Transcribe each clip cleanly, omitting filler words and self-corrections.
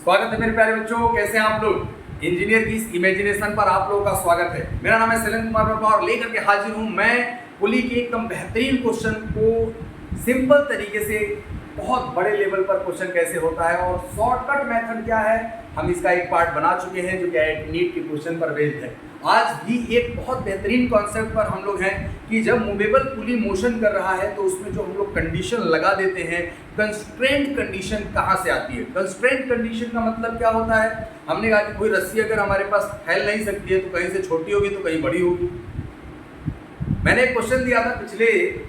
स्वागत है मेरे प्यारे बच्चों, कैसे हैं आप लोग। इंजीनियर की इस इमेजिनेशन पर आप लोगों का स्वागत है। मेरा नाम है शैलेंद्र कुमार वर्मा और लेकर के हाजिर हूं मैं पुली के एकदम बेहतरीन क्वेश्चन को सिंपल तरीके से बहुत बड़े लेवल पर क्वेश्चन कैसे होता है और शॉर्टकट मेथड क्या है, हम इसका एक पार्ट बना चुके हैं जो कि नीट के क्वेश्चन पर बेस्ड है। आज भी एक बहुत बेहतरीन कॉन्सेप्ट पर हम लोग हैं कि जब मूवेबल पुली मोशन कर रहा है तो उसमें जो हम लोग कंडीशन लगा देते हैं, कंस्ट्रेंट कंडीशन कहाँ से आती है। कंस्ट्रेंट कंडीशन का मतलब क्या होता है, हमने कहा कि कोई रस्सी अगर हमारे पास फैल नहीं सकती है तो कहीं से छोटी होगी तो कहीं बड़ी होगी। मैंने एक क्वेश्चन दिया था पिछले,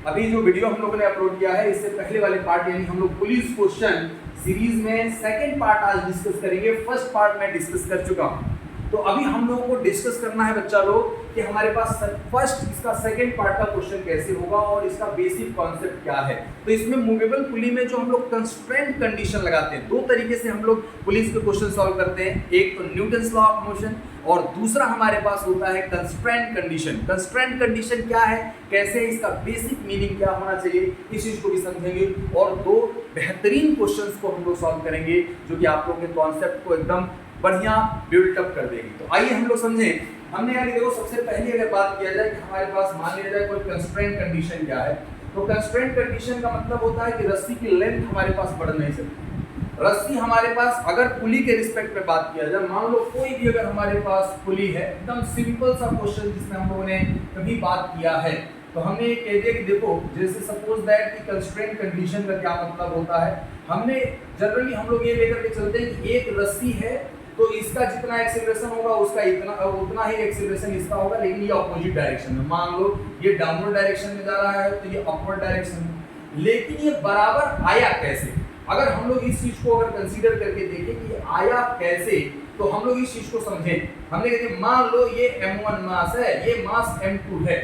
अभी जो वीडियो हम लोगों ने अपलोड किया है इससे पहले वाले पार्ट, यानी हम लोग पुलिस क्वेश्चन सीरीज में सेकंड पार्ट आज डिस्कस करेंगे। फर्स्ट पार्ट मैं डिस्कस कर चुका हूं, तो अभी हम लोगों को डिस्कस करना है बच्चा लोग कि हमारे पास फर्स्ट इसका सेकंड पार्ट का क्वेश्चन कैसे होगा और इसका बेसिक कॉन्सेप्ट क्या है। तो इसमें मूवेबल पुली में जो हम लोग कंस्ट्रेंट कंडीशन लगाते हैं, दो तरीके से हम लोग पुलिस के क्वेश्चन सॉल्व करते हैं। एक तो न्यूटन्स लॉ ऑफ मोशन और दूसरा हमारे पास होता है कंस्ट्रेंट कंडीशन। कंस्ट्रेंट कंडीशन क्या है, कैसे, इसका बेसिक मीनिंग क्या होना चाहिए, इस चीज को भी समझेंगे और दो बेहतरीन क्वेश्चंस को हम लोग सॉल्व करेंगे जो कि आप लोगों के कॉन्सेप्ट को एकदम बढ़िया बिल्डअप कर देगी। तो आइए हम लोग समझें। हमने यार देखो, सबसे पहले अगर बात किया जाए कि हमारे पास मान लिया जाए कोई कंस्ट्रेंट कंडीशन क्या है, तो कंस्ट्रेंट कंडीशन का मतलब होता है कि रस्सी की लेंथ हमारे पास बढ़ नहीं सकती। रस्सी हमारे पास, अगर पुली के रिस्पेक्ट में बात किया जाए, मान लो कोई भी अगर हमारे पास पुली है, एकदम सिंपल सा क्वेश्चन जिसमें हम लोगों ने कभी बात किया है, तो हमने ये कह दिया कि देखो, जैसे सपोज दैट कि कंस्ट्रेंट कंडीशन का क्या मतलब होता है। हमने जनरली हम लोग ये लेकर के चलते हैं कि एक रस्सी है तो इसका जितना एक्सेलरेशन होगा उसका उतना ही एक्सेलरेशन इसका होगा, लेकिन ये अपोजिट डायरेक्शन में। मान लो ये डाउनवर्ड डायरेक्शन में जा रहा है तो ये अपवर्ड डायरेक्शन में, लेकिन ये बराबर आया कैसे। अगर हम लोग इस चीज को अगर कंसीडर करके देखें कि ये आया कैसे, तो हम लोग इस चीज को समझें। हमने कहते मान लो ये m1 मास है, ये मास m2 है,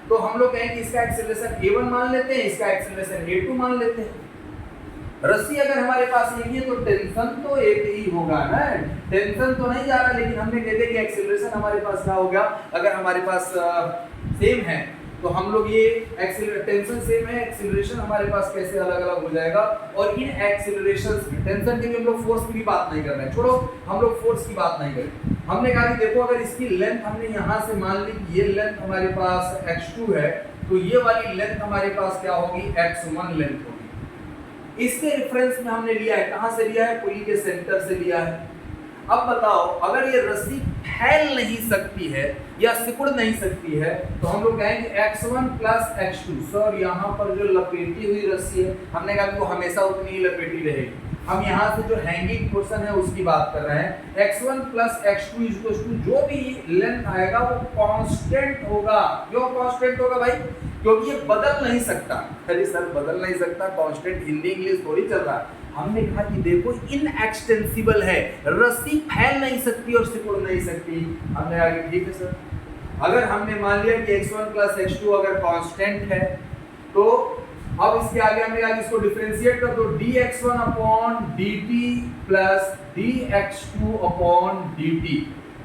तो हम लोग कहें कि इसका एक्सेलरेशन a1 मान लेते हैं, इसका एक्सेलरेशन a2 मान लेते हैं। रस्सी अगर हमारे पास एक ही है तो टेंशन तो एक ही होगा ना, टेंशन तो नहीं जा रहा, लेकिन हमने कह दिया कि एक्सेलरेशन हमारे पास क्या हो गया। अगर हमारे पास सेम है तो हम लोग ये टेंशन सेम है, एक्सेलरेशन हमारे पास कैसे अलग अलग हो जाएगा। और इन एक्सेलरेशंस में टेंशन के भी हम लोग फोर्स की भी बात नहीं कर रहे हैं, छोड़ो हम लोग फोर्स की बात नहीं करें। हमने कहा कि देखो, अगर इसकी लेंथ हमने यहाँ से मान ली कि ये लेंथ हमारे पास x2 है, तो ये वाली लेंथ हमारे पास क्या होगी, x1 लेंथ होगी। इसके रेफरेंस में हमने लिया है, कहां से लिया है, पुली के सेंटर से लिया है। अब बताओ, अगर ये रस्सी फैल नहीं सकती है या सिकुड़ नहीं सकती है, तो हम लोग कहेंगे x1 प्लस x2। सर यहाँ पर जो लपेटी हुई रस्सी है, हमने कहा कि वो हमेशा उतनी ही लपेटी रहेगी। हम यहाँ से जो हैंगिंग पोर्शन है उसकी बात कर रहे हैं। x1 plus x2 equals to जो भी लेंथ आएगा वो कांस्टेंट होगा। क्यों कांस्टेंट होगा भाई, क्योंकि ये बदल नहीं सकता। अरे सर बदल नहीं सकता, कांस्टेंट हिंदी इंग्लिश थोड़ी चल रहा है। हमने कहा कि देखो इनएक्सटेंसिबल है, रस्सी फैल नहीं सकती और सिकुड़ नहीं सकती। हमने आगे ठीक है सर, अगर हमने मान लिया कि x1 प्लस x2 अगर कांस्टेंट है, तो अब इसके आगे हमने कहा कि इसको डिफरेंशिएट कर दो, dx1 upon dt plus dx2 upon dt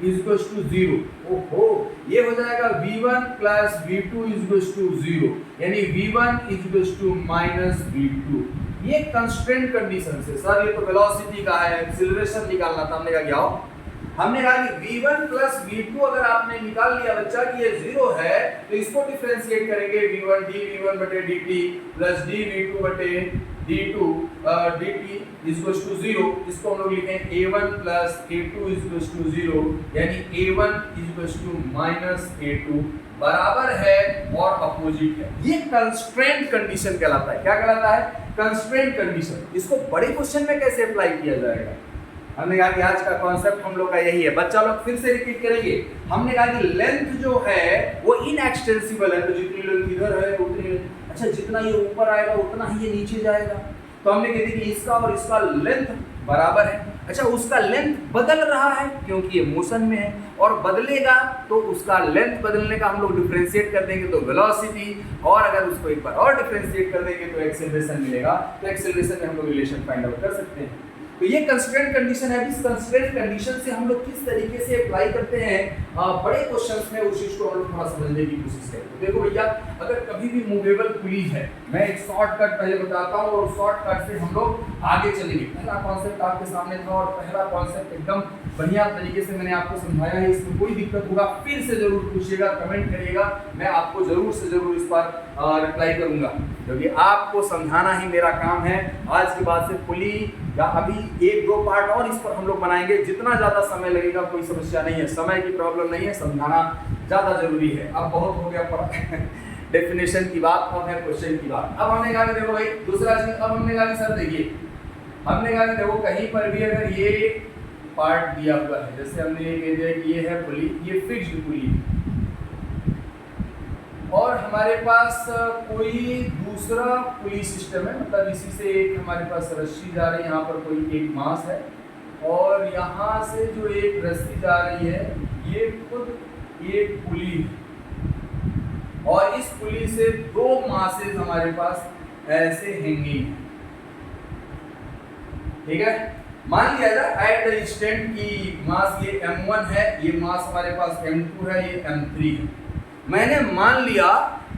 equals to 0। ओहो, ये हो जाएगा v1 plus v2 equals to 0, यानी v1 equals to minus v2। ये कंस्ट्रेंट कंडीशन से, सर ये तो वेलोसिटी का है, एक्सीलरेशन निकालना था। हमने कहा क्या हो, हमने कहा कि v1 प्लस v2 अगर आपने निकाल लिया बच्चा कि ये 0 है, तो इसको डिफरेंशिएट करेंगे v1 dv1 बटे dt प्लस dv2 बटे d2 dt इक्वल्स टू 0। इसको हम लोग लिखें a1 plus a2 equals to 0, यानी a1 equals to minus a2 बराबर है और अपोजिट है। ये कंस्ट्रेंट कंडीशन कहलाता है। क्या कहलाता है, कंस्ट्रेंट कंडीशन। इसको बड़े क्वेश्चन में कैसे अप्लाई किया जाएगा, हमने कहा कि आज का कॉन्सेप्ट हम लोग का यही है। बच्चा लोग फिर से रिपीट करेंगे। हमने कहा कि लेंथ जो है वो इनएक्सटेंसिबल है, तो जितनी लेंथ इधर है उतनी, अच्छा जितना ये ऊपर आएगा उतना ही ये नीचे जाएगा। तो हमने कह दिया कि इसका और इसका लेंथ बराबर है। अच्छा, उसका लेंथ बदल रहा है क्योंकि ये मोशन में है, और बदलेगा तो उसका लेंथ बदलने का हम लोग डिफरेंशिएट कर देंगे तो वेलोसिटी, और अगर उसको एक बार और डिफरेंशिएट कर देंगे तो एक्सेलरेशन मिलेगा। तो एक्सेलरेशन में हम लोग रिलेशन फाइंड आउट कर सकते हैं। तो ये कंस्ट्रेंट कंडीशन है। इस कंस्ट्रेंट कंडीशन से हम लोग किस तरीके से अप्लाई करते हैं बड़े क्वेश्चंस में, उस चीज को हम लोग थोड़ा समझने की कोशिश करें। तो देखो भैया, अगर कभी भी मूवेबल पुली है, मैं एक शॉर्टकट पहले बताता हूँ और शॉर्टकट से हम लोग आगे चलेंगे। पहला कॉन्सेप्ट आपके सामने था और पहला कॉन्सेप्ट एकदम बढ़िया तरीके से मैंने आपको समझाया है। इसमें कोई दिक्कत होगा फिर से जरूर पूछिएगा, कमेंट करिएगा, मैं आपको जरूर से जरूर इस पर रिप्लाई करूंगा, क्योंकि आपको समझाना ही मेरा काम है। आज के बाद से पुली या अभी एक दो पार्ट और इस पर हम लोग बनाएंगे। जितना ज़्यादा समय लगेगा कोई समस्या नहीं है, समय की प्रॉब्लम नहीं है, समझाना ज़्यादा जरूरी है। अब बहुत हो गया पढ़ा डेफिनेशन की बात, अब है क्वेश्चन की बात। अब हमने कहा कि देखो भाई दूसरा चीज, अब हमने कहा कि सर देखिए, हमने कहा कि देखो कहीं पर भी अगर ये पार्ट दिया हुआ है, जैसे हमने ये कह दिया कि ये है पुली, ये फिक्स्ड पुली, और हमारे पास कोई दूसरा पुली सिस्टम है, मतलब इसी से एक हमारे पास रस्सी जा रही है, यहाँ पर कोई एक मास है, और यहाँ से जो एक रस्सी जा रही है ये खुद एक पुली है, और इस पुली से दो मासेज हमारे पास ऐसे हैंगिंग, ठीक है। मान लिया जाए एट द इंस्टेंट की मास ये m1 है, ये मास हमारे पास m2 है, ये m3 है। मैंने मान लिया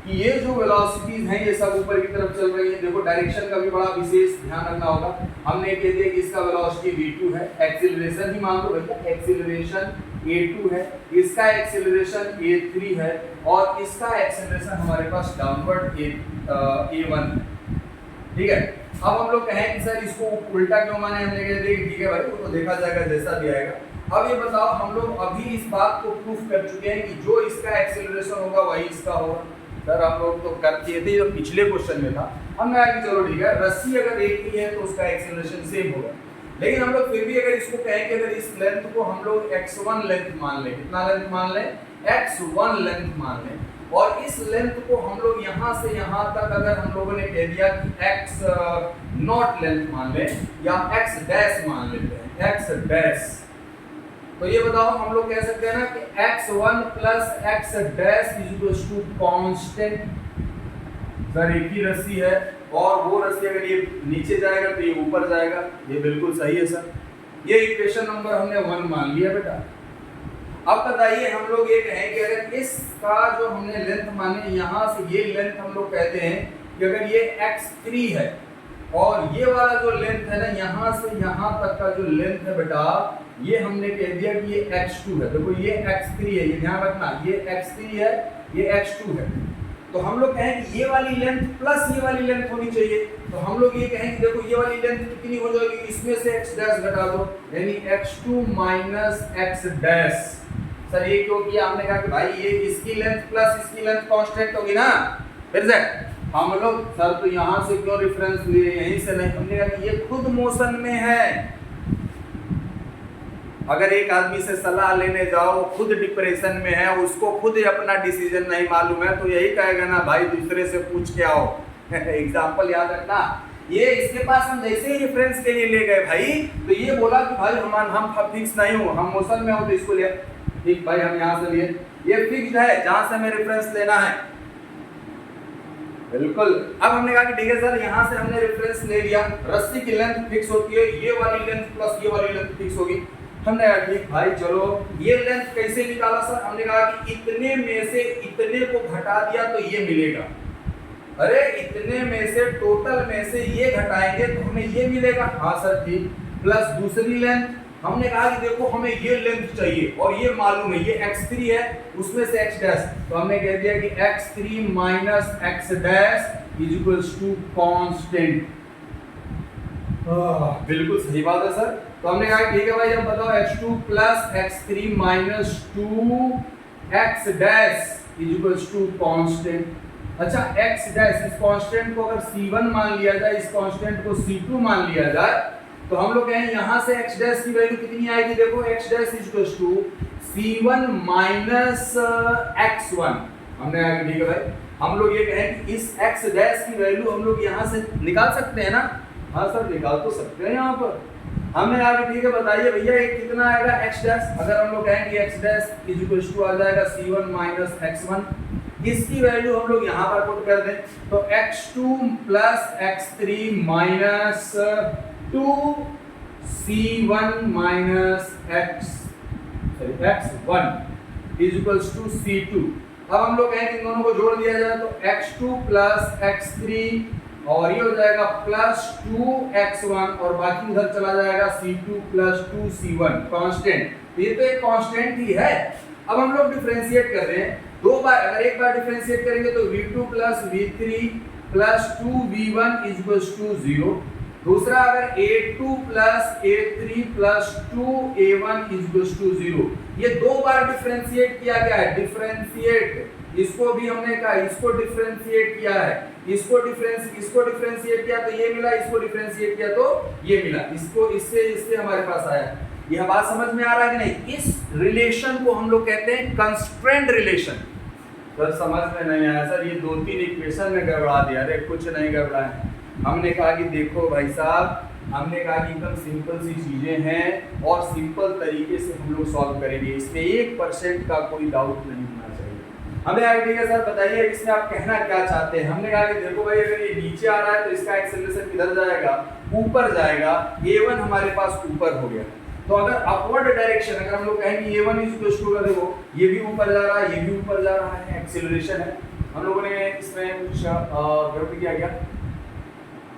कि ये जो वेलोसिटीज हैं ये सब ऊपर की तरफ चल रही है। देखो डायरेक्शन का भी बड़ा विशेष ध्यान रखना होगा। हमने कह दिया कि इसका वेलोसिटी v2 है, एक्सीलरेशन ही मान लो भैया, एक्सीलरेशन a2 है, इसका एक्सीलरेशन a3 है, और इसका एक्सीलरेशन हमारे पास डाउनवर्ड a1 है, ठीक है। अब हम लोग कहें कि सर इसको उल्टा क्यों माने, हमने कह दिया ठीक है भाई, वो तो देखा जाएगा जैसा भी आएगा। अब ये बताओ, हम लोग अभी इस बात को प्रूफ कर चुके हैं कि जो इसका एक्सेलरेशन होगा वही इसका होगा। सर हम लोग तो कर दिए थे, जो पिछले क्वेश्चन में था, हमने कहा कि चलो ठीक है, रस्सी अगर एक ही है तो उसका एक्सेलरेशन सेम होगा। लेकिन हम लोग फिर भी अगर इसको कहें कि अगर इस लेंथ को हम लोग x1 लेंथ मान लें, कितना लेंथ मान लें, x1 लेंथ मान लें, और इस लेंथ को हम लोग यहाँ से यहाँ तक अगर हम लोगों ने कह दिया कि x0 लेंथ मान लें या x डैश मान लेते हैं, x डैश, तो ये बताओ हम लोग कह सकते हैं ना कि x1 plus x dash is equal to constant. Sir एक ही रस्सी है और वो रस्सी अगर ये नीचे जाएगा तो ये ऊपर जाएगा, ये बिल्कुल सही है सर। ये इक्वेशन नंबर हमने 1 मान लिया बेटा। अब बताइए हम लोग ये कहें कि अगर इसका जो हमने लेंथ माने, यहाँ से ये लेंथ हम लोग कहते हैं कि अगर ये x3 है और ये वाला जो लेंथ है ना, यहाँ से यहाँ तक का जो लेंथ है बेटा, ये हमने कह दिया कि ये x2 है। देखो ये x3 है, ये ध्यान रखना, ये x3 है, ये x2 है। तो हम लोग कहें कि ये वाली लेंथ प्लस ये वाली लेंथ होनी चाहिए। तो हम लोग ये कहें कि देखो ये वाली लेंथ कितनी हो जाएगी, इसमें से x डैश घटा दो, यानी x2 minus x dash. Sir ये क्यों किया, हमने कहा कि भाई ये इसकी लेंथ प्लस इसकी लेंथ कांस्टेंट होगी ना। फिर से हम लोग सर तो यहाँ से क्यों रेफरेंस लिए, यहीं से नहीं, हमने कहा कि ये खुद मोशन में है। अगर एक आदमी से सलाह लेने जाओ, खुद डिप्रेशन में है, उसको खुद अपना डिसीजन नहीं मालूम है, तो यही कहेगा ना भाई दूसरे से पूछ के आओ। एग्जाम्पल याद रखना, ये इसके पास हम जैसे ही रेफरेंस के लिए ले गए भाई, तो ये बोला कि भाई हम फिक्स नहीं हो, हम मोशन में हो, तो इसको लिया, ठीक भाई हम यहाँ से लिए, ये फिक्स्ड है जहाँ से हमें रेफरेंस लेना है, बिल्कुल। अब हमने कहा कि ठीक है सर, यहाँ से हमने रेफरेंस ले लिया, रस्सी की लेंथ फिक्स होती है, ये वाली लेंथ प्लस ये वाली लेंथ फिक्स होगी। हमने कहा ठीक भाई चलो, ये लेंथ कैसे निकाला सर, हमने कहा कि इतने में से इतने को घटा दिया तो ये मिलेगा। अरे इतने में से टोटल में से ये घटाएंगे तो हमें ये मिलेगा। हाँ सर ठीक, प्लस दूसरी लेंथ, हमने कहा कि देखो हमें ये लेंथ चाहिए और ये मालूम है, ये x3 है, उसमें से x डैश, तो हमने कह दिया कि x3 minus x dash is equals to constant. बिल्कुल सही बात है सर। तो हमने कहा ठीक है भाई, अब बताओ x2 plus x3 minus 2x dash is equals to constant. अच्छा x डैश, इस कांस्टेंट को अगर c1 मान लिया जाए, इस कांस्टेंट को c2 मान लिया जाए, तो हम लोग कहें यहाँ से x डैश की वैल्यू कितनी आएगी, देखो x dash is equal to c1 minus x1। हमने कहा ठीक है भाई, हम लोग ये कहें कि इस x डैश की वैल्यू हम लोग यहाँ से निकाल सकते हैं ना। हाँ सर निकाल तो सकते हैं यहाँ पर। हमने कहा ठीक है, बताइए भैया ये कितना आएगा x डैश, अगर हम लोग कहें कि x dash is equal to आ जाएगा c1 माइनस x1, इसकी वैल्यू हम लोग यहाँ पर पुट कर दें, तो x2 plus x3 minus 2 c1 minus x1 is equals to c2। अब हम लोग कहें इन दोनों को जोड़ दिया जाए तो x2 प्लस x3 और ये हो जाएगा प्लस 2x1 और बाकी उधर चला जाएगा c2 प्लस 2c1 कांस्टेंट। ये तो एक कांस्टेंट ही है। अब हम लोग डिफरेंशिएट कर रहे हैं दो बार, अगर एक बार डिफरेंशिएट करेंगे तो v2 plus v3 plus 2v1 is equals to 0। दूसरा अगर a2 plus a3 plus 2a1 is equals to 0। ये दो बार डिफरेंशिएट किया गया है। डिफरेंशिएट इसको भी हमने कहा, इसको डिफरेंशिएट किया है, इसको डिफरेंशिएट किया तो ये मिला, इसको डिफरेंशिएट किया तो ये मिला, इसको इससे हमारे पास आया। यह बात समझ में आ रहा है कि नहीं? इस रिलेशन को हम लोग कहते हैं कंस्ट्रेंट रिलेशन। सर समझ में नहीं आया सर, ये 2-3 इक्वेशन में गड़बड़ा दिया। अरे कुछ नहीं गड़बड़ा है। हमने कहा कि देखो भाई साहब, हमने कहा कि एकदम सिंपल सी चीजें हैं और सिंपल तरीके से हम लोग सॉल्व करेंगे, इसमें 1% का कोई डाउट नहीं होना चाहिए। हमने कहा ठीक है सर बताइए इसमें आप कहना क्या चाहते हैं। हमने कहा कि देखो भाई अगर ये नीचे आ रहा है तो इसका एक्सेलरेशन किधर जाएगा? ऊपर जाएगा। a1 हमारे पास ऊपर हो गया, तो अगर अपवर्ड डायरेक्शन, अगर हम लोग कहें कि a1 इज इक्वल टू, देखो ये भी ऊपर जा रहा है, ये भी ऊपर जा रहा है, एक्सेलरेशन है। हम लोगों ने इसमें कुछ गड़बड़ किया गया?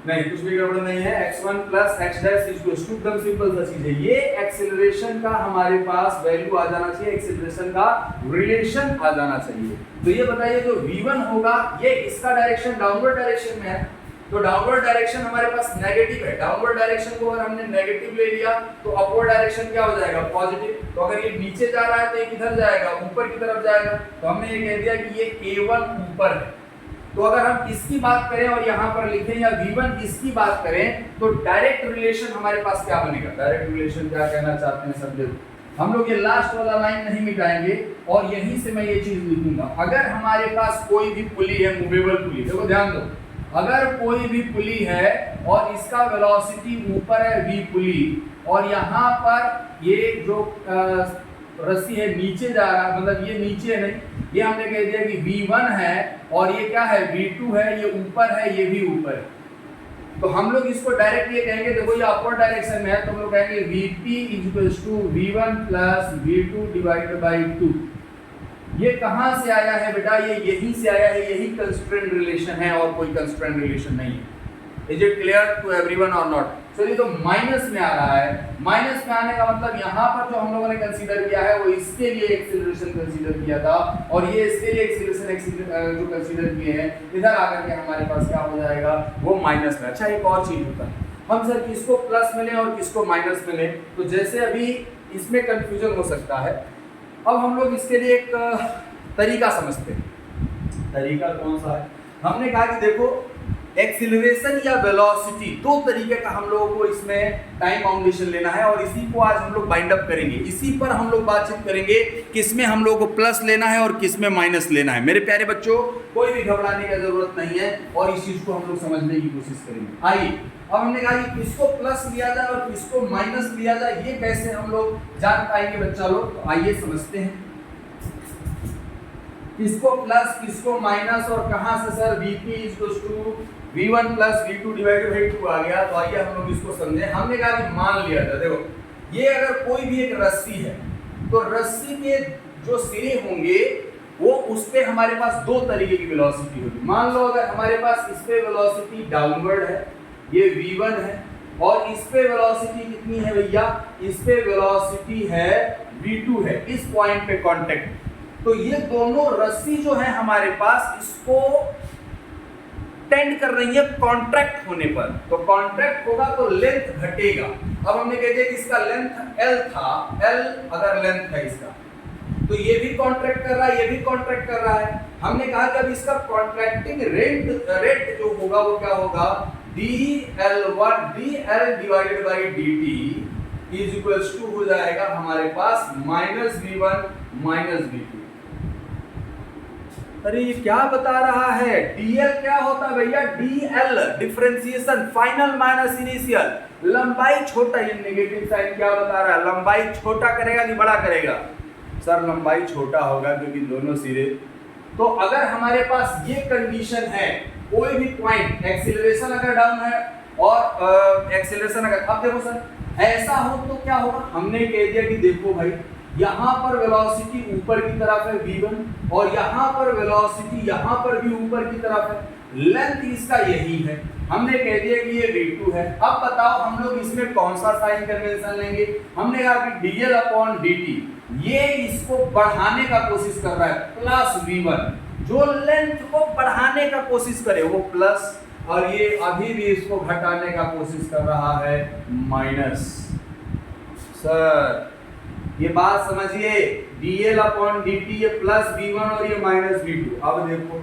नहीं, कुछ भी गड़बड़ नहीं है। x1 plus x dash is equal to, एकदम सिंपल सा चीज है। ये एक्सेलरेशन का हमारे पास वैल्यू आ जाना चाहिए, एक्सेलरेशन का रिलेशन आ जाना चाहिए। तो ये बताइए जो v1 होगा ये इसका डायरेक्शन डाउनवर्ड डायरेक्शन में है, तो डाउनवर्ड डायरेक्शन हमारे पास नेगेटिव है। डाउनवर्ड डायरेक्शन को अगर हमने नेगेटिव ले लिया तो अपवर्ड डायरेक्शन क्या हो जाएगा? पॉजिटिव। तो अगर ये नीचे जा रहा है तो ये किधर जाएगा? ऊपर की तरफ जाएगा। तो हमने ये कह दिया कि ये a1 ऊपर है। तो अगर हम इसकी बात करें और यहाँ पर लिखें या v1 इसकी बात करें तो डायरेक्ट रिलेशन हमारे पास क्या बनेगा? डायरेक्ट रिलेशन क्या कहना चाहते हैं सब देखो। हम लोग ये लास्ट वाला लाइन नहीं मिटाएंगे और यहीं से मैं ये चीज लिखूंगा। अगर हमारे पास कोई भी पुली है, मूवेबल पुली, देखो ध्यान दो, अगर कोई भी पुली है और इसका वेलोसिटी ऊपर है v पुली और यहाँ पर ये जो रस्सी है नीचे जा रहा है, मतलब ये नीचे नहीं, ये हमने कह दिया कि v1 है और ये क्या है? v2 है, ये ऊपर है, ये भी ऊपर है। तो हम लोग इसको डायरेक्ट ये कहेंगे, देखो ये अपवर्ड डायरेक्शन में है तो हम लोग कहेंगे vp is equals to v1 plus v2 divided by 2। ये कहाँ से आया है बेटा? ये यहीं से आया है, यही कंस्ट्रेंट रिलेशन है और कोई कंस्ट्रेंट रिलेशन नहीं है। Is it clear to everyone और नॉट? चलिए तो माइनस में आ रहा है। माइनस में आने का मतलब यहाँ पर जो हम लोगों ने कंसीडर किया है वो इसके लिए एक्सेलरेशन कंसीडर किया था और ये इसके लिए एक्सेलरेशन जो कंसीडर किए हैं, इधर आकर के हमारे पास क्या हो जाएगा? वो माइनस में। अच्छा एक और चीज होता है, हम सर किसको प्लस मिले और किसको माइनस मिले, तो जैसे अभी इसमें कंफ्यूजन हो सकता है। अब हम लोग इसके लिए एक तरीका समझते हैं। तरीका कौन सा है? हमने कहा कि देखो एक्सीलरेशन या वेलोसिटी, दो तरीके का हम लोगों को इसमें टाइम बाउंडेशन लेना है और इसी को आज हम लोग बाइंड अप करेंगे। इसी पर हम लोग बातचीत करेंगे किसमें हम लोगों को प्लस लेना है और किसमें माइनस लेना है। मेरे प्यारे बच्चों कोई भी घबराने की जरूरत नहीं है और इस चीज को हम लोग समझने की कोशिश करेंगे। आइए अब हमने कहा कि किसको प्लस लिया जाए और किसको माइनस लिया जाए, ये कैसे हम लोग जान पाएंगे बच्चा लोग? तो आइए समझते हैं किसको प्लस किसको माइनस और कहां से sir Vp equals to V1 plus V2 divided by 2 आ गया। तो आइए हम लोग इसको समझें। हमने कहा कि मान लिया था, देखो ये अगर कोई भी एक रस्सी है तो रस्सी के जो सिरे होंगे वो उस पे हमारे पास दो तरीके की वेलोसिटी होगी। मान लो अगर हमारे पास इस पे वेलोसिटी डाउनवर्ड है, ये V1 है, और इस पे वेलोसिटी कितनी है भैया? इस पे वेलोसिटी है V2 है, इस पॉइंट पे कांटेक्ट। तो ये दोनों रस्सी जो है हमारे पास इसको टेंड कर रही है कॉन्ट्रैक्ट होने पर। तो कॉन्ट्रैक्ट होगा तो लेंथ घटेगा। अब हमने कह दिया कि इसका लेंथ L था, L अगर लेंथ है इसका, तो ये भी कॉन्ट्रैक्ट कर रहा है, ये भी कॉन्ट्रैक्ट कर रहा है। हमने कहा कि अब इसका कॉन्ट्रैक्टिंग रेट जो होगा वो क्या होगा? dl divided by dt is equals to हो जाएगा हमारे पास माइनस v1 माइनस v2। अरे ये क्या बता रहा है? dl क्या होता है भैया? dl differentiation final minus initial, लंबाई छोटा। ये नेगेटिव साइन क्या बता रहा है? लंबाई छोटा करेगा कि बड़ा करेगा? सर लंबाई छोटा होगा क्योंकि दोनों सिरे। तो अगर हमारे पास ये कंडीशन है, कोई भी पॉइंट एक्सीलरेशन अगर डाउन है और एक्सीलरेशन अगर, अब देखो सर ऐसा हो तो क्या होगा, हमने कह दिया कि देखो भाई यहाँ पर वेलोसिटी ऊपर की तरफ है v1 और यहाँ पर वेलोसिटी यहाँ पर भी ऊपर की तरफ है, लेंथ इसका यही है, हमने कह दिया कि ये v2 है। अब बताओ हम लोग इसमें कौन सा साइन कन्वेंशन लेंगे, हमने कहा कि dl अपॉन dt, ये इसको बढ़ाने का कोशिश कर रहा है प्लस v1, जो लेंथ को बढ़ाने का कोशिश करे वो प्लस, और ये अभी भी इसको घटाने का कोशिश कर रहा है माइनस। सर ये बात समझिए, dl अपॉन dt ये प्लस v1 और ये माइनस v2। अब देखो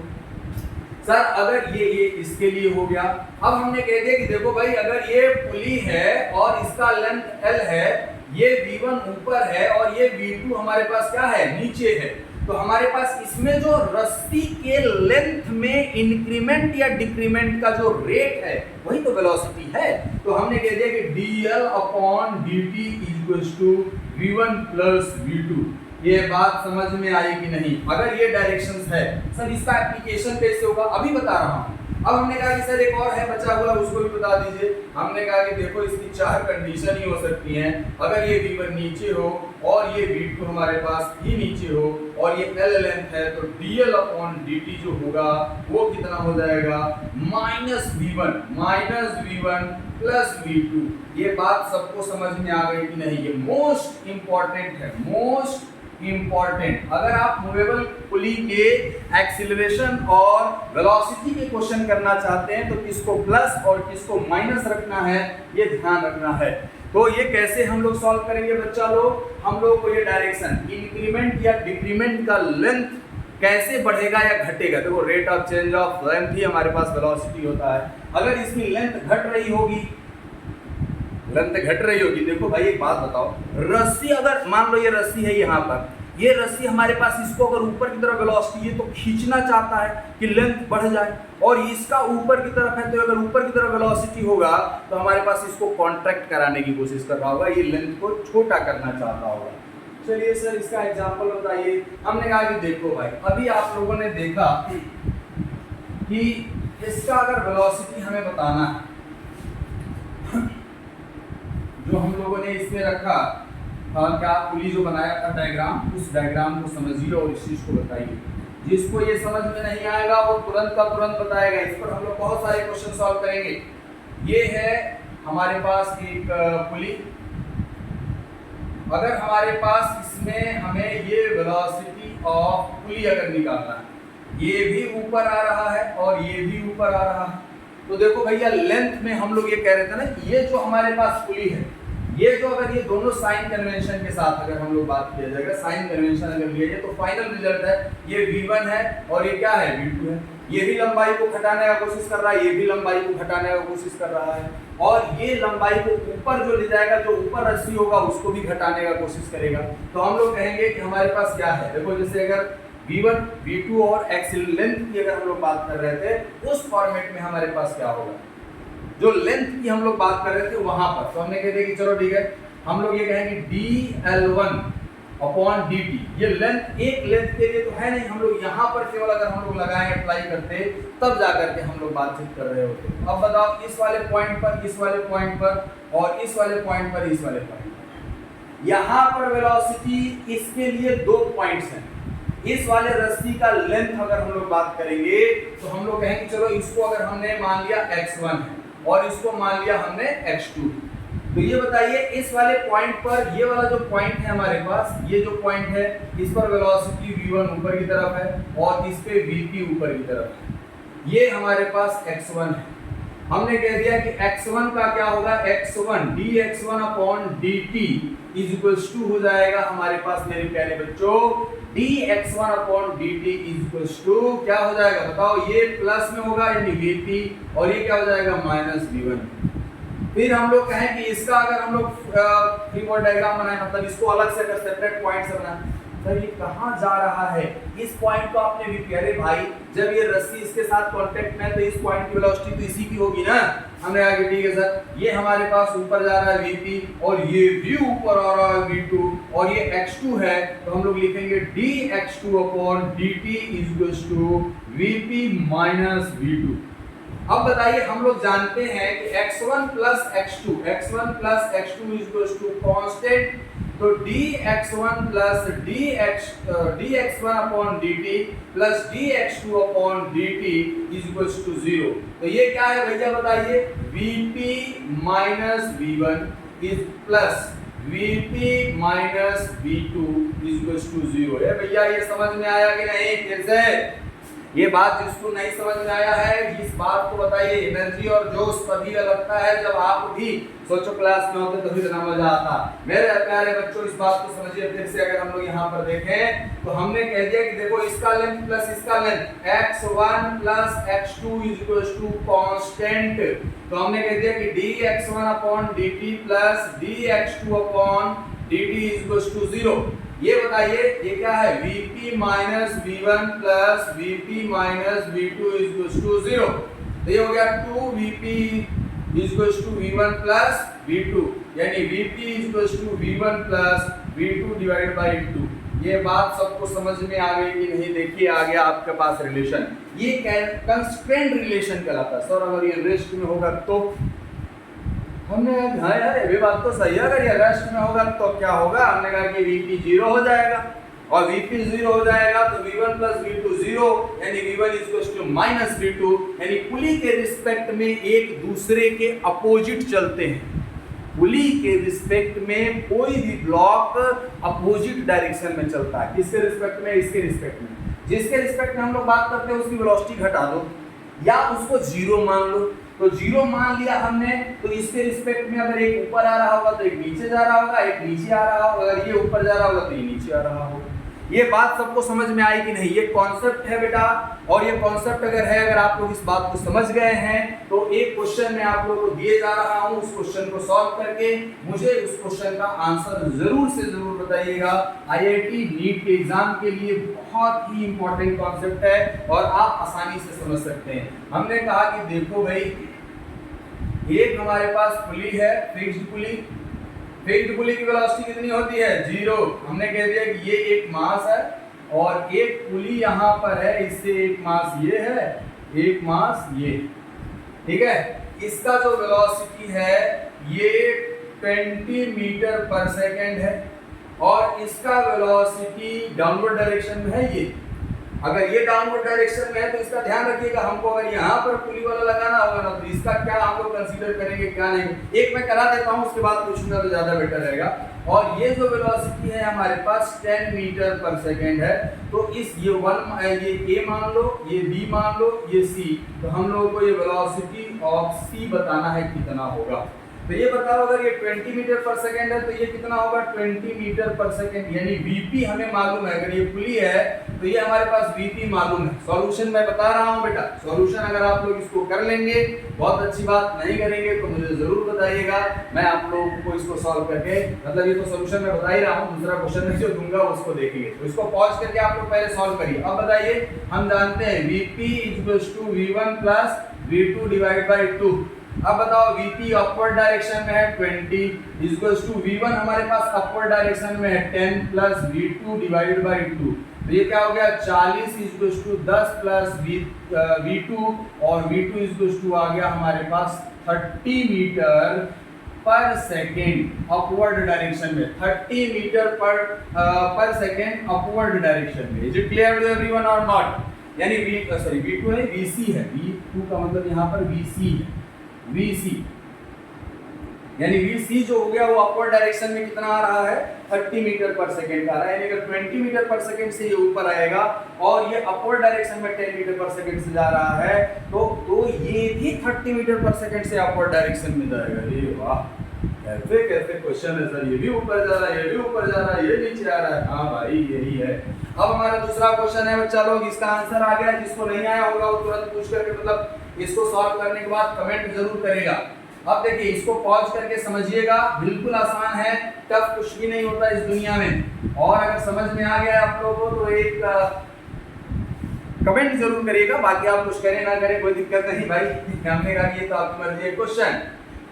सर अगर ये इसके लिए हो गया, अब हमने कह दिया कि देखो भाई अगर ये पुली है और इसका लेंथ l है, ये v1 ऊपर है और ये v2 हमारे पास क्या है, नीचे है, तो हमारे पास इसमें जो रस्सी के लेंथ में इंक्रीमेंट या डिक्रीमेंट का जो रेट है वही तो वेलोसिटी है। तो हमने कह दिया कि dl upon dt equals to v1 plus v2। ये बात समझ में आई कि नहीं? अगर ये डायरेक्शंस है सर इसका एप्लीकेशन कैसे होगा अभी बता रहा हूँ। अब हमने कहा कि सर एक और है बचा हुआ, उसको भी बता दीजिए। हमने कहा कि देखो इसकी 4 कंडीशन ही हो सकती हैं, अगर ये v1 नीचे हो और ये v2 हमारे पास ही नीचे हो और ये l लेंथ है, तो dl अपॉन dt जो होगा वो कितना हो जाएगा, माइनस v1 प्लस v2। ये बात सबको समझ में आ गई कि नहीं? ये मोस्ट इंपॉर्टेंट है, मोस्ट इंपॉर्टेंट। अगर आप मूवेबल पुली के एक्सीलरेशन और वेलोसिटी के क्वेश्चन करना चाहते हैं तो किसको प्लस और किसको माइनस रखना है ये ध्यान रखना है। तो ये कैसे हम लोग सॉल्व करेंगे बच्चा लोग? हम लोग को ये डायरेक्शन इंक्रीमेंट या डिक्रीमेंट का लेंथ कैसे बढ़ेगा या घटेगा, देखो rate of change of length ही हमारे पास वेलोसिटी होता है। अगर इसकी लेंथ घट रही होगी, देखो भाई एक बात बताओ, रस्सी अगर मान लो ये रस्सी है यहाँ पर, ये रस्सी हमारे पास इसको अगर ऊपर की तरफ वेलोसिटी है तो खींचना चाहता है कि लेंथ बढ़ जाए, और इसका ऊपर की तरफ है तो अगर ऊपर की तरफ वेलोसिटी होगा तो हमारे पास इसको कॉन्ट्रैक्ट कराने की कोशिश कर रहा होगा, ये लेंथ को छोटा करना चाहता होगा। चलिए सर इसका एग्जांपल बताइए। हमने कहा कि देखो भाई अभी आप लोगों ने देखा कि इसका अगर वेलोसिटी हमें बताना है, जो हम लोगों ने इसमें रखा क्या पुली जो बनाया था डायग्राम, उस डायग्राम को समझिए और इस चीज को बताइए। जिसको ये समझ में नहीं आएगा वो तुरंत का तुरंत बताएगा। इस पर हम लोग बहुत सारे क्वेश्चन सॉल्व करेंगे। ये है हमारे पास एक पुली, अगर हमारे पास इसमें हमें ये वेलोसिटी ऑफ पुली अगर निकालना है, ये भी ऊपर आ रहा है और ये भी ऊपर आ रहा है, तो देखो भैया लेंथ में हम लोग ये कह रहे थे ना, ये जो हमारे पास पुली है, ये जो अगर ये दोनों साइन कन्वेंशन के साथ अगर हम लोग बात किया जाएगा, साइन कन्वेंशन अगर लिया जाए तो फाइनल रिजल्ट है ये v1 है और ये क्या है, v2 है। ये भी लंबाई को घटाने का कोशिश कर रहा है, ये भी लंबाई को घटाने का कोशिश कर रहा है, और ये लंबाई को ऊपर जो ले जाएगा, जो ऊपर रस्सी होगा उसको भी घटाने का कोशिश करेगा। तो हम लोग कहेंगे कि हमारे पास क्या है, देखो जैसे अगर v1, v2 और एक्सिल लेंथ की अगर हम लोग बात कर रहे थे, उस फॉर्मेट में हमारे पास क्या होगा, जो लेंथ की हम लोग बात कर रहे थे वहां पर, तो हमने कह दिया कि चलो ठीक है, हम लोग ये कहेंगे dl1 अपॉन dt। ये लेंथ एक लेंथ के लिए तो है नहीं, हम लोग यहाँ पर केवल अगर हम लोग लगाएं अप्लाई करते तब जाकर के हम लोग बातचीत कर रहे होते। अब बताओ इस वाले पॉइंट पर, इस वाले पॉइंट पर और इस वाले पॉइंट पर, इस वाले पॉइंट पर, यहाँ पर वेलोसिटी इसके लिए 2 पॉइंट्स हैं। इस वाले रस्सी का लेंथ अगर हम लोग बात करेंगे तो हम लोग कहेंगे चलो इसको अगर हमने मान लिया x1 है और इसको मान लिया हमने x2, तो ये बताइए इस वाले पॉइंट पर, ये वाला जो पॉइंट है हमारे पास, ये जो पॉइंट है इस पर वेलोसिटी v1 ऊपर की तरफ है और इस पे vp ऊपर की तरफ है, ये हमारे पास x1 है। हमने कह दिया कि x1 का क्या होगा, x1 dx1 upon dt is equals to हो जाएगा हमारे पास मेरे प्यारे बच्चों dx1 upon dt is equals to क्या हो जाएगा बताओ, ये प्लस में होगा यानी vp और ये क्या हो जाएगा माइनस v1। फिर हम लोग कहें कि इसका अगर हम लोग फ्री बॉडी डायग्राम बनाए, मतलब इसको अलग से अगर सेपरेट पॉइंट से बनाए, सर ये कहाँ जा रहा है, इस पॉइंट को आपने भी अरे भाई जब ये रस्सी इसके साथ कांटेक्ट में है तो इस पॉइंट की वेलोसिटी तो इसी की होगी ना। हमने आगे ठीक है सर, ये हमारे पास ऊपर जा रहा है vp और ये भी ऊपर आ रहा है v2 और ये x2 है, तो हम लोग लिखेंगे dx2 upon dt is equals to vp minus v2। अब बताइए, हम लोग जानते हैं कि x1 plus x2 is equal to constant, तो dx1 plus dx1 upon dt plus dx2 upon dt is equal to 0। तो ये क्या है भैया बताइए, vp minus v1 is plus vp minus v2 is equal to 0 है। भैया ये समझ में आया कि नहीं? फिर से ये बात जिसको नहीं समझ में आया है इस बात को बताइए। एनर्जी और जोश तभी लगता है जब आप भी सोचो क्लास में होते तभी इतना मजा आता। मेरे प्यारे बच्चों इस बात को समझिए फिर से। अगर हम लोग यहाँ पर देखें तो हमने कह दिया कि देखो इसका लेंथ प्लस इसका length x1 plus x2 is equal to constant, तो हमने कह दिया कि dx1 upon dt plus dx2 upon dt is equal to 0। ये बताइए ये क्या है, Vp minus V1 plus Vp minus V2 is equal to 0। तो ये हो गया 2Vp is equal to V1 plus V2, यानी Vp is equal to V1 plus V2 divided by 2। ये बात सबको समझ में आ गई कि नहीं? देखिए आ गया आपके पास रिलेशन, ये कंस्ट्रेंट रिलेशन कहलाता है। सर अगर ये रेस्ट में होगा तो हमने हाँ यार ये बात तो सही है, अगर ये रेस्ट में होगा तो क्या होगा? हमने कहा कि Vp 0 हो जाएगा, और Vp 0 हो जाएगा तो V1 प्लस V2 0, यानी V1 is equal to minus V2, यानी पुली के रिस्पेक्ट में एक दूसरे के अपोजिट चलते हैं। पुली के रिस्पेक्ट में कोई भी ब्लॉक अपोजिट डायरेक्शन में चलता है। किसके रिस्पेक्ट में? इसके रिस्पेक्ट में। जिसके रिस्पेक्ट में हम लोग बात करते हैं उसकी वेलोसिटी घटा दो या उसको 0 मान लो। तो 0 मान लिया हमने, तो इसके रिस्पेक्ट में अगर एक ऊपर आ रहा होगा तो एक नीचे जा रहा होगा, एक नीचे आ रहा होगा, अगर ये ऊपर जा रहा होगा तो ये नीचे आ रहा होगा। ये बात सबको समझ में आई कि नहीं? ये कॉन्सेप्ट है बेटा, और ये कॉन्सेप्ट अगर आप लोग इस बात को समझ गए हैं तो एक क्वेश्चन मैं आप लोगों को दिए जा रहा हूं, उस क्वेश्चन को सॉल्व करके मुझे उस क्वेश्चन का आंसर जरूर से जरूर बताइएगा। आईआईटी नीट के एग्जाम के लिए बहुत ही इंपॉर्टेंट कॉन्सेप्ट है और आप आसानी से समझ सकते हैं। हमने कहा कि देखो भाई, एक हमारे पास पुली है, फिक्स्ड पुली। फिक्स्ड पुली की वेलोसिटी कितनी होती है? 0। हमने कह दिया कि ये एक मास है और एक पुली यहाँ पर है, इससे एक मास ये है, एक मास ये, ठीक है। इसका जो वेलोसिटी है ये 20 मीटर पर सेकेंड है और इसका वेलोसिटी डाउनवर्ड डायरेक्शन में है ये। अगर ये डाउनवर्ड डायरेक्शन में है तो इसका ध्यान रखिएगा, हमको अगर यहाँ पर पुली वाला लगाना होगा ना तो इसका क्या हम लोग कंसीडर करेंगे क्या नहीं। एक मैं करा देता हूँ, उसके बाद पूछूंगा तो ज्यादा बेटर रहेगा। और ये जो वेलोसिटी है हमारे पास 10 मीटर पर सेकेंड है, तो इस ये A मान लो, ये B मान लो, ये C, तो हम लोगों को ये वेलोसिटी ऑफ C बताना है कितना होगा। तो ये बताओ अगर ये 20 मीटर पर सेकेंड है तो ये कितना होगा? 20 मीटर पर सेकेंड, यानी Vp हमें मालूम है। अगर ये पुली है तो ये हमारे पास Vp मालूम है। सॉल्यूशन मैं बता रहा हूँ बेटा, सॉल्यूशन अगर आप लोग इसको कर लेंगे बहुत अच्छी बात, नहीं करेंगे तो मुझे जरूर बताइएगा, मैं आप लोगों को इसको सॉल्व करके, मतलब ये तो सॉल्यूशन मैं बता ही रहा हूँ, दूसरा क्वेश्चन में जो दूंगा उसको देखिए। तो इसको पॉज करके आप लोग पहले सॉल्व करिए। अब बताइए, हम जानते हैं Vp equals to V1 plus V2 divide by 2। अब बताओ Vp अपवर्ड डायरेक्शन में है 20 इक्वल्स टू V1 हमारे पास अपवर्ड डायरेक्शन में है 10 प्लस V2 डिवाइडेड बाय 2। तो ये क्या हो गया? 40 इक्वल्स टू 10 प्लस V2 और V2 इक्वल्स टू आ गया हमारे पास 30 मीटर पर सेकेंड अपवर्ड डायरेक्शन में। 30 मीटर पर सेकेंड अपवर्ड डायरेक्शन में। Is it clear to everyone और नॉट? यानी V2 है, VC है, V2 का मतलब यहाँ पर VC है, VC, यानी VC जो हो गया वो अपवर्ड डायरेक्शन में कितना आ रहा है? 30 मीटर पर सेकेंड आ रहा है। यानी अगर 20 मीटर पर सेकेंड से ये ऊपर आएगा और ये अपवर्ड डायरेक्शन में 10 मीटर पर सेकेंड से जा रहा है तो ये भी 30 मीटर पर सेकेंड से अपवर्ड डायरेक्शन में जाएगा। ये वाह, कैसे कैसे क्वेश्चन है सर, ये भी ऊपर जा रहा है, ये भी ऊपर जा रहा है, ये नीचे आ रहा है। हाँ भाई यही है। अब हमारा दूसरा क्वेश्चन है बच्चा लोग, इसका आंसर आ गया। जिसको नहीं आया होगा वो तुरंत पूछ करके, मतलब इसको सॉल्व करने के बाद कमेंट जरूर करेगा। अब देखिए इसको पॉज करके समझिएगा, बिल्कुल आसान है, टफ कुछ भी नहीं होता इस दुनिया में। और अगर समझ में आ गया आप लोगों को तो एक कमेंट जरूर करिएगा, बाकी आप कुछ करें ना करें कोई दिक्कत नहीं भाई। हमने कहा कि ये तो आपकी मर्जी है। क्वेश्चन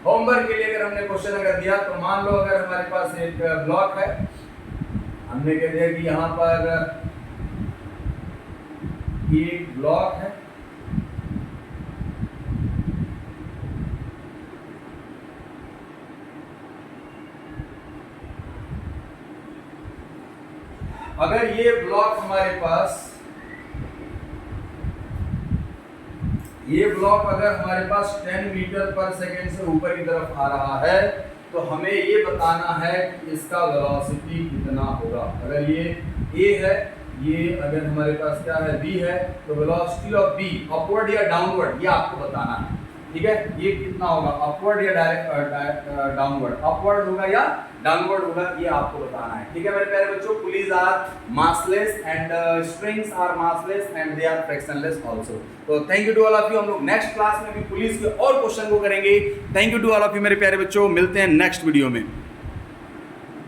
होमवर्क के लिए अगर हमने क्वेश्चन अगर दिया तो मान लो अगर हमारे पास एक ब्लॉक है, हमने कह दिया कि यहाँ पर एक ब्लॉक है अगर ये ब्लॉक हमारे पास, ये ब्लॉक अगर हमारे पास 10 मीटर पर सेकेंड से ऊपर की तरफ आ रहा है तो हमें ये बताना है कि इसका वेलोसिटी कितना होगा। अगर ये A है, ये अगर हमारे पास क्या है B है, तो वेलोसिटी ऑफ B अपवर्ड या डाउनवर्ड ये आपको बताना है। ठीक है, ये कितना होगा, अपवर्ड या डायरेक्ट डाउनवर्ड, अपवर्ड होगा या डाउनवर्ड होगा, ये आपको बताना है। ठीक है मेरे प्यारे बच्चों, pulleys are massless and strings are massless and they are frictionless also. तो thank you to all of you. हम लोग नेक्स्ट क्लास में भी पुलिस के और क्वेश्चन को करेंगे। Thank you to all of you मेरे प्यारे बच्चों, मिलते हैं नेक्स्ट वीडियो में।